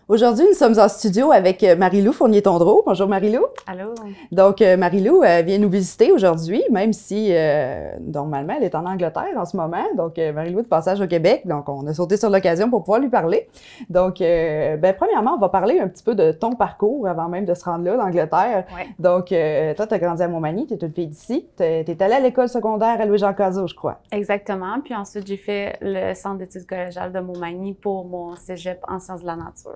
Aujourd'hui, nous sommes en studio avec Marie-Lou Fournier-Tondreau. Bonjour Marie-Lou. Allô. Donc, Marie-Lou vient nous visiter aujourd'hui, même si normalement elle est en Angleterre en ce moment. Donc, Marie-Lou est de passage au Québec, donc on a sauté sur l'occasion pour pouvoir lui parler. Donc, premièrement, on va parler un petit peu de ton parcours avant même de se rendre là, l'Angleterre. Ouais. Donc, toi, tu as grandi à Montmagny, tu es une fille d'ici. Tu es allée à l'école secondaire à Louis-Jean Cazot, je crois. Exactement. Puis ensuite, j'ai fait le centre d'études collégiales de Montmagny pour mon cégep en sciences de la nature.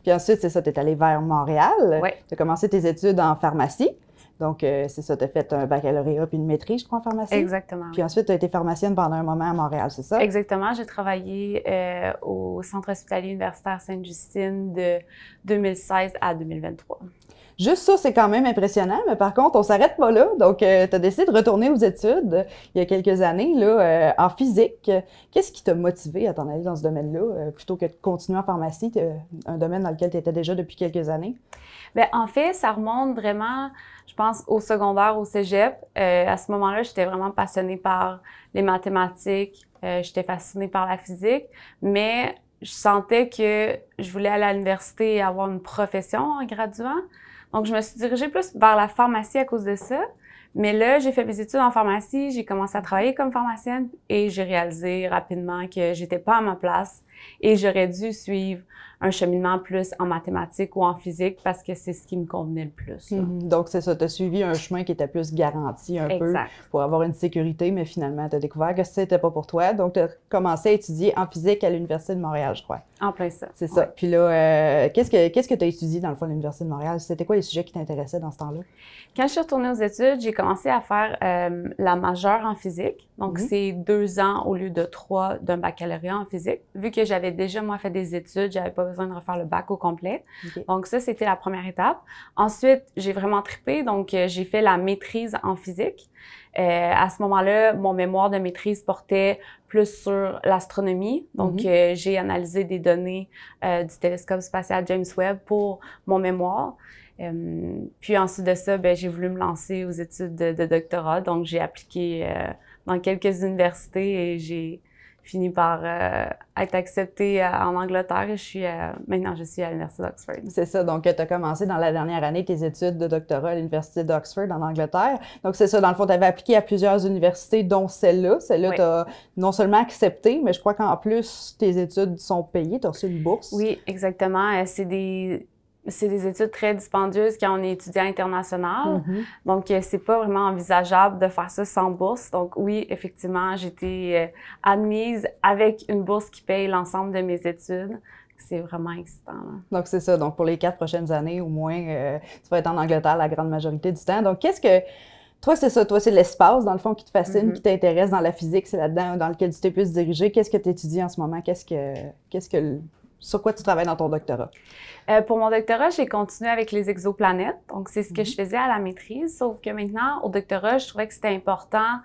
Puis ensuite, c'est ça, tu es allée vers Montréal. Oui. Tu as commencé tes études en pharmacie. Donc, c'est ça, tu as fait un baccalauréat puis une maîtrise, je crois, en pharmacie. Exactement. Puis ensuite, tu as été pharmacienne pendant un moment à Montréal, c'est ça? Exactement. J'ai travaillé au Centre hospitalier universitaire Sainte-Justine de 2016 à 2023. Juste ça, c'est quand même impressionnant, mais par contre, on s'arrête pas là. Donc, tu as décidé de retourner aux études il y a quelques années là, en physique. Qu'est-ce qui t'a motivé à t'en aller dans ce domaine-là, plutôt que de continuer en pharmacie, un domaine dans lequel tu étais déjà depuis quelques années? Bien, en fait, ça remonte vraiment, je pense, au secondaire, au cégep. À ce moment-là, j'étais vraiment passionnée par les mathématiques, j'étais fascinée par la physique, mais je sentais que je voulais aller à l'université et avoir une profession en graduant. Donc, je me suis dirigée plus vers la pharmacie à cause de ça. Mais là, j'ai fait mes études en pharmacie, j'ai commencé à travailler comme pharmacienne et j'ai réalisé rapidement que j'étais pas à ma place et j'aurais dû suivre un cheminement plus en mathématiques ou en physique parce que c'est ce qui me convenait le plus. Donc, c'est ça, tu as suivi un chemin qui était plus garanti un peu pour avoir une sécurité, mais finalement, tu as découvert que c'était pas pour toi. Donc, tu as commencé à étudier en physique à l'Université de Montréal, je crois. En plein ça. C'est ça. Puis là, qu'est-ce que tu as étudié dans le fond à l'Université de Montréal? C'était quoi les sujets qui t'intéressaient dans ce temps-là? Quand je suis retournée aux études, j'ai commencé à faire la majeure en physique. Donc, c'est 2 ans au lieu de 3 d'un baccalauréat en physique. Vu que j'avais déjà, moi, fait des études, j'avais pas besoin de refaire le bac au complet. Donc, ça, c'était la première étape. Ensuite, j'ai vraiment trippé. Donc, j'ai fait la maîtrise en physique. À ce moment-là, mon mémoire de maîtrise portait plus sur l'astronomie. Donc, j'ai analysé des données du télescope spatial James Webb pour mon mémoire. Puis ensuite de ça, j'ai voulu me lancer aux études de doctorat. Donc, j'ai appliqué dans quelques universités et j'ai fini par être acceptée en Angleterre et maintenant je suis à l'Université d'Oxford. C'est ça, donc tu as commencé dans la dernière année tes études de doctorat à l'Université d'Oxford en Angleterre. Donc c'est ça, dans le fond, tu avais appliqué à plusieurs universités, dont celle-là. Celle-là, tu as non seulement accepté, mais je crois qu'en plus, tes études sont payées, tu as reçu une bourse. Oui, exactement. C'est des études très dispendieuses quand on est étudiant international. Donc, c'est pas vraiment envisageable de faire ça sans bourse. Donc, oui, effectivement, j'ai été admise avec une bourse qui paye l'ensemble de mes études. C'est vraiment excitant. Donc, c'est ça. Donc, pour les 4 prochaines années, au moins, tu vas être en Angleterre la grande majorité du temps. Donc, qu'est-ce que... Toi, c'est ça. Toi, c'est l'espace, dans le fond, qui te fascine, qui t'intéresse dans la physique. C'est là-dedans dans lequel tu t'es plus dirigé. Qu'est-ce que tu étudies en ce moment? Sur quoi tu travailles dans ton doctorat? Pour mon doctorat, j'ai continué avec les exoplanètes. Donc, c'est ce que je faisais à la maîtrise. Sauf que maintenant, au doctorat, je trouvais que c'était important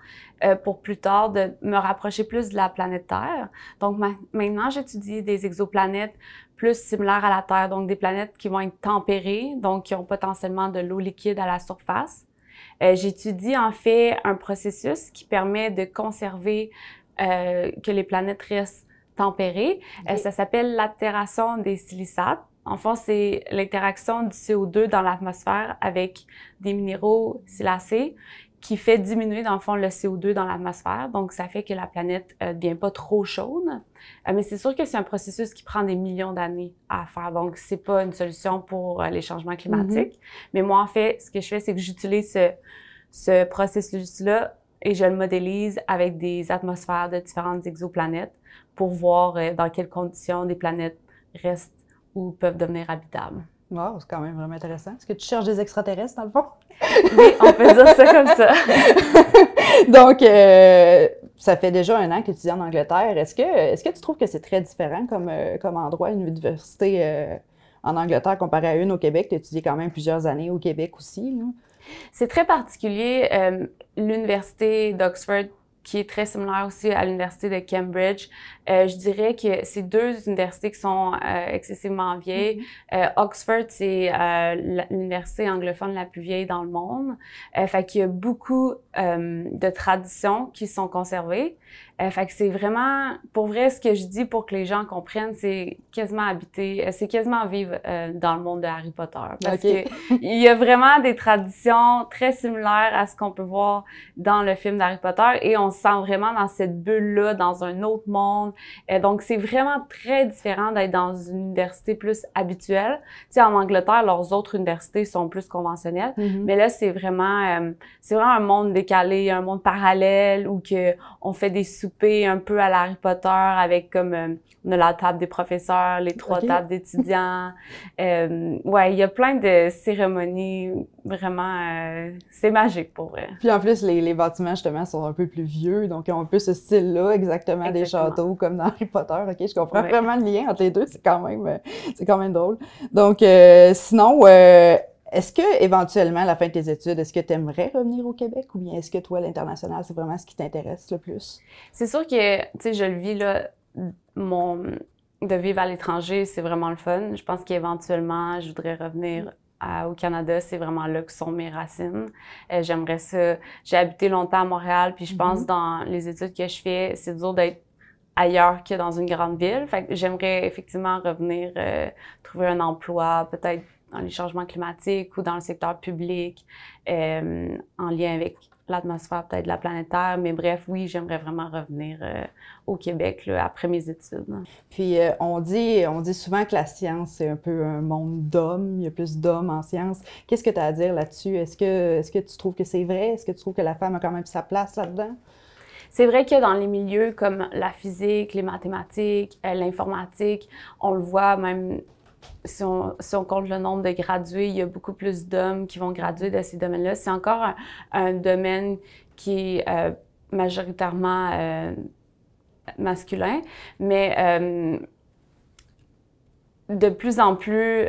pour plus tard de me rapprocher plus de la planète Terre. Donc, maintenant, j'étudie des exoplanètes plus similaires à la Terre. Donc, des planètes qui vont être tempérées, donc qui ont potentiellement de l'eau liquide à la surface. J'étudie en fait un processus qui permet de conserver que les planètes restent tempérées. Ça s'appelle l'altération des silicates. En fond, c'est l'interaction du CO2 dans l'atmosphère avec des minéraux silacés qui fait diminuer, dans le fond, le CO2 dans l'atmosphère. Donc, ça fait que la planète ne devient pas trop chaude. Mais c'est sûr que c'est un processus qui prend des millions d'années à faire. Donc, c'est pas une solution pour les changements climatiques. Mais moi, en fait, ce que je fais, c'est que j'utilise ce processus-là et je le modélise avec des atmosphères de différentes exoplanètes pour voir dans quelles conditions des planètes restent ou peuvent devenir habitables. Wow, c'est quand même vraiment intéressant. Est-ce que tu cherches des extraterrestres, dans le fond? Oui, on peut dire ça comme ça. Donc, ça fait déjà 1 an que tu étudies en Angleterre. Est-ce que tu trouves que c'est très différent comme endroit, une université en Angleterre comparée à une au Québec? Tu as étudié quand même plusieurs années au Québec aussi, là. C'est très particulier. L'Université d'Oxford qui est très similaire aussi à l'université de Cambridge. Je dirais que c'est deux universités qui sont excessivement vieilles. Oxford, c'est l'université anglophone la plus vieille dans le monde. Fait qu'il y a beaucoup de traditions qui sont conservées. Fait que c'est vraiment, pour vrai, ce que je dis pour que les gens comprennent, c'est quasiment habiter, c'est quasiment vivre dans le monde de Harry Potter. Parce que il y a vraiment des traditions très similaires à ce qu'on peut voir dans le film d'Harry Potter et on se sent vraiment dans cette bulle-là, dans un autre monde. Donc, c'est vraiment très différent d'être dans une université plus habituelle. Tu sais, en Angleterre, leurs autres universités sont plus conventionnelles, mais là, c'est vraiment un monde décalé, un monde parallèle où que on fait des soupers un peu à la Harry Potter avec comme on a la table des professeurs, les 3 tables d'étudiants. Ouais, il y a plein de cérémonies vraiment, c'est magique pour vrai. Puis en plus, les bâtiments justement sont un peu plus vieux, donc ils ont un peu ce style-là, exactement des châteaux comme dans Harry Potter. Ok, je comprends vraiment le lien entre les deux, c'est quand même drôle. Donc sinon, est-ce que éventuellement à la fin de tes études, est-ce que tu aimerais revenir au Québec ou bien est-ce que toi l'international c'est vraiment ce qui t'intéresse le plus? C'est sûr que tu sais je le vis là, de vivre à l'étranger, c'est vraiment le fun. Je pense qu'éventuellement je voudrais revenir au Canada, c'est vraiment là que sont mes racines. J'aimerais ça. J'ai habité longtemps à Montréal, puis je pense dans les études que je fais, c'est dur d'être ailleurs que dans une grande ville. Fait que j'aimerais effectivement revenir trouver un emploi, peut-être dans les changements climatiques ou dans le secteur public, en lien avec l'atmosphère peut-être de la planète Terre. Mais bref, oui, j'aimerais vraiment revenir au Québec là, après mes études. Puis on dit souvent que la science, c'est un peu un monde d'hommes. Il y a plus d'hommes en sciences. Qu'est-ce que tu as à dire là-dessus? Est-ce que tu trouves que c'est vrai? Est-ce que tu trouves que la femme a quand même sa place là-dedans? C'est vrai que dans les milieux comme la physique, les mathématiques, l'informatique, on le voit même si on compte le nombre de gradués, il y a beaucoup plus d'hommes qui vont graduer de ces domaines-là. C'est encore un domaine qui est majoritairement masculin, mais de plus en plus,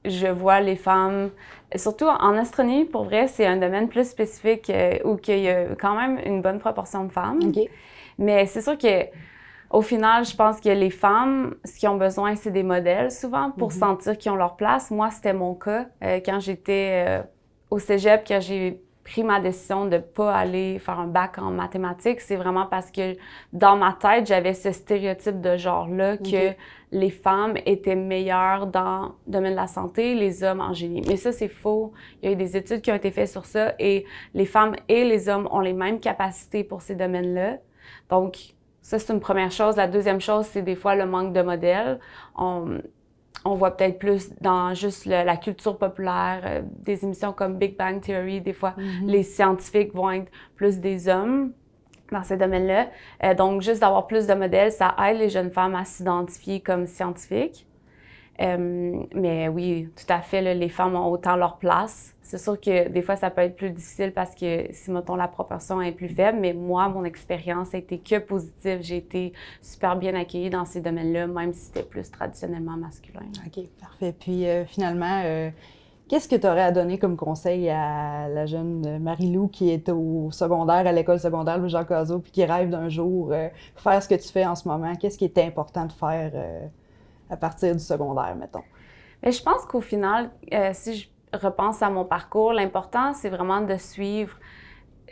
je vois les femmes, surtout en astronomie, pour vrai, c'est un domaine plus spécifique où il y a quand même une bonne proportion de femmes. Okay. Mais c'est sûr que au final, je pense que les femmes, ce qu'ils ont besoin, c'est des modèles souvent pour sentir qu'ils ont leur place. Moi, c'était mon cas. Quand j'étais au cégep, quand j'ai pris ma décision de pas aller faire un bac en mathématiques, c'est vraiment parce que dans ma tête, j'avais ce stéréotype de genre-là que les femmes étaient meilleures dans le domaine de la santé, les hommes en génie. Mais ça, c'est faux. Il y a eu des études qui ont été faites sur ça et les femmes et les hommes ont les mêmes capacités pour ces domaines-là. Donc, ça, c'est une première chose. La deuxième chose, c'est des fois le manque de modèles. On voit peut-être plus dans juste la culture populaire, des émissions comme Big Bang Theory, des fois, les scientifiques vont être plus des hommes dans ces domaines-là. Donc, juste d'avoir plus de modèles, ça aide les jeunes femmes à s'identifier comme scientifiques. Mais oui, tout à fait, là, les femmes ont autant leur place. C'est sûr que des fois, ça peut être plus difficile parce que, si, mettons, la proportion est plus faible, mais moi, mon expérience a été que positive. J'ai été super bien accueillie dans ces domaines-là, même si c'était plus traditionnellement masculin. OK, parfait. Puis finalement, qu'est-ce que tu aurais à donner comme conseil à la jeune Marie-Lou qui est au secondaire, à l'école secondaire Louis Jean Cazot, puis qui rêve d'un jour faire ce que tu fais en ce moment? Qu'est-ce qui est important de faire à partir du secondaire, mettons? Mais je pense qu'au final, si je repense à mon parcours, l'important, c'est vraiment de suivre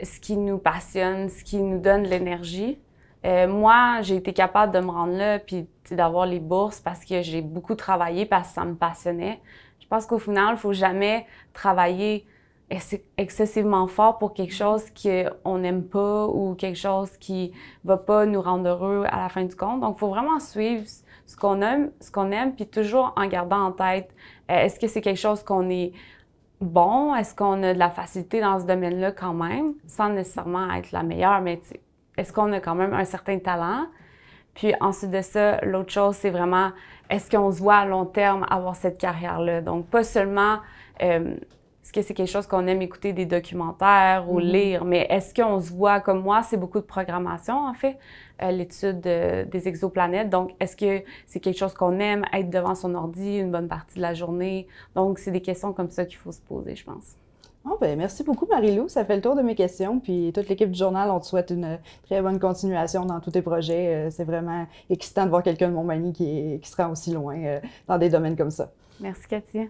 ce qui nous passionne, ce qui nous donne l'énergie. Moi, j'ai été capable de me rendre là puis d'avoir les bourses parce que j'ai beaucoup travaillé, parce que ça me passionnait. Je pense qu'au final, il ne faut jamais travailler excessivement fort pour quelque chose qu'on n'aime pas ou quelque chose qui ne va pas nous rendre heureux à la fin du compte. Donc, il faut vraiment suivre ce qu'on aime, puis toujours en gardant en tête, est-ce que c'est quelque chose qu'on est bon? Est-ce qu'on a de la facilité dans ce domaine-là quand même, sans nécessairement être la meilleure, mais est-ce qu'on a quand même un certain talent? Puis ensuite de ça, l'autre chose, c'est vraiment, est-ce qu'on se voit à long terme avoir cette carrière-là? Donc, pas seulement, est-ce que c'est quelque chose qu'on aime écouter des documentaires ou lire, mais est-ce qu'on se voit, comme moi, c'est beaucoup de programmation, en fait, l'étude des exoplanètes. Donc, est-ce que c'est quelque chose qu'on aime, être devant son ordi une bonne partie de la journée? Donc, c'est des questions comme ça qu'il faut se poser, je pense. Oh, ben, merci beaucoup, Marie-Lou. Ça fait le tour de mes questions. Puis toute l'équipe du journal, on te souhaite une très bonne continuation dans tous tes projets. C'est vraiment excitant de voir quelqu'un de Montmagny qui se rend aussi loin dans des domaines comme ça. Merci, Cathy.